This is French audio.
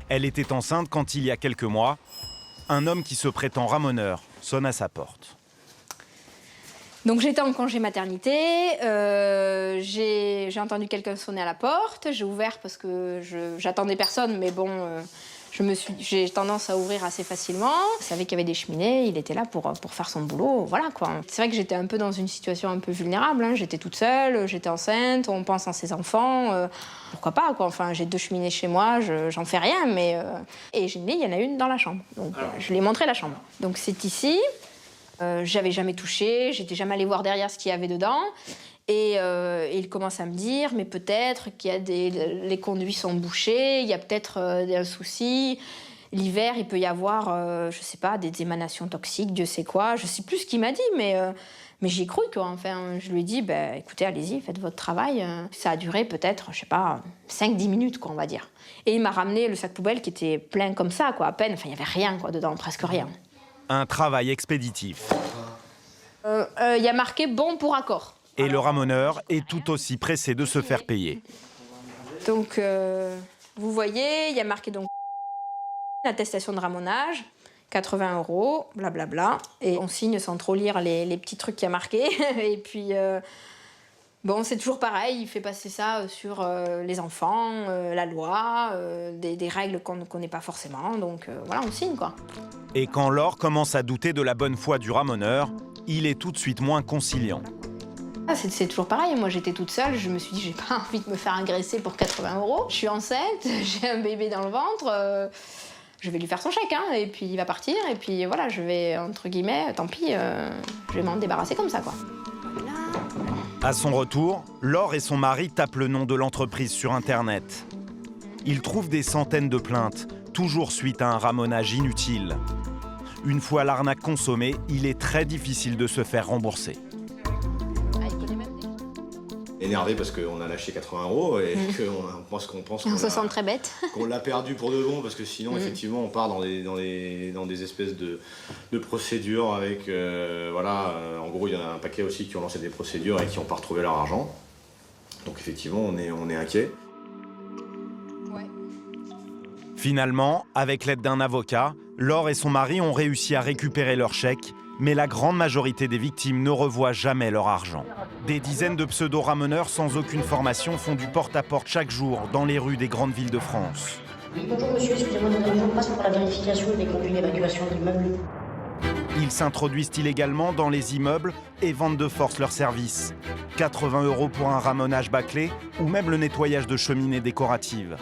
Elle était enceinte quand, il y a quelques mois, un homme qui se prétend ramoneur sonne à sa porte. Donc j'étais en congé maternité, j'ai entendu quelqu'un sonner à la porte, j'ai ouvert parce que j'attendais personne, mais bon, j'ai tendance à ouvrir assez facilement. Je savais qu'il y avait des cheminées, il était là pour faire son boulot, voilà quoi. C'est vrai que j'étais un peu dans une situation un peu vulnérable, hein. J'étais toute seule, j'étais enceinte, on pense à ses enfants, pourquoi pas quoi. Enfin, j'ai 2 cheminées chez moi, j'en fais rien, mais... Et j'ai dit, il y en a une dans la chambre, donc je lui ai montré la chambre. Donc c'est ici. J'avais jamais touché, j'étais jamais allée voir derrière ce qu'il y avait dedans. Et il commence à me dire, mais peut-être qu'il y a les conduits sont bouchés, il y a peut-être un souci. L'hiver, il peut y avoir, je sais pas, des émanations toxiques, Dieu sait quoi. Je sais plus ce qu'il m'a dit, mais j'y ai cru, quoi. Enfin, je lui ai dit, écoutez, allez-y, faites votre travail. Ça a duré peut-être, je sais pas, 5-10 minutes, quoi, on va dire. Et il m'a ramené le sac poubelle qui était plein comme ça, quoi, à peine. Enfin, il y avait rien, quoi, dedans, presque rien. Un travail expéditif. Il y a marqué « bon pour accord ». Et le ramoneur est tout aussi pressé de se faire payer. Donc, vous voyez, il y a marqué donc l'attestation de ramonage, 80 €, blablabla. Et on signe sans trop lire les petits trucs qu'il y a marqués. Et puis, bon, c'est toujours pareil, il fait passer ça sur les enfants, la loi, des règles qu'on ne connaît pas forcément. Donc, voilà, on signe, quoi. Et quand Laure commence à douter de la bonne foi du ramoneur, il est tout de suite moins conciliant. C'est toujours pareil, moi j'étais toute seule, je me suis dit j'ai pas envie de me faire agresser pour 80 €. Je suis enceinte, j'ai un bébé dans le ventre, je vais lui faire son chèque, hein, et puis il va partir, et puis voilà, je vais, entre guillemets, tant pis, je vais m'en débarrasser comme ça, quoi. Voilà. À son retour, Laure et son mari tapent le nom de l'entreprise sur Internet. Ils trouvent des centaines de plaintes, toujours suite à un ramonage inutile. Une fois l'arnaque consommée, il est très difficile de se faire rembourser. Énervé parce qu'on a lâché 80 € et qu'on pense On se sent très bête. qu'on l'a perdu pour de bon, parce que sinon effectivement on part dans des espèces de procédures avec en gros il y en a un paquet aussi qui ont lancé des procédures et qui n'ont pas retrouvé leur argent. Donc effectivement on est inquiet. Ouais. Finalement, avec l'aide d'un avocat, Laure et son mari ont réussi à récupérer leur chèque, mais la grande majorité des victimes ne revoient jamais leur argent. Des dizaines de pseudo-ramoneurs sans aucune formation font du porte-à-porte chaque jour dans les rues des grandes villes de France. Oui, bonjour monsieur, excusez-moi, nous arrivons passe pour la vérification des conduits d'évacuation de l'immeuble. Ils s'introduisent illégalement dans les immeubles et vendent de force leurs services. 80 € pour un ramonage bâclé ou même le nettoyage de cheminées décoratives.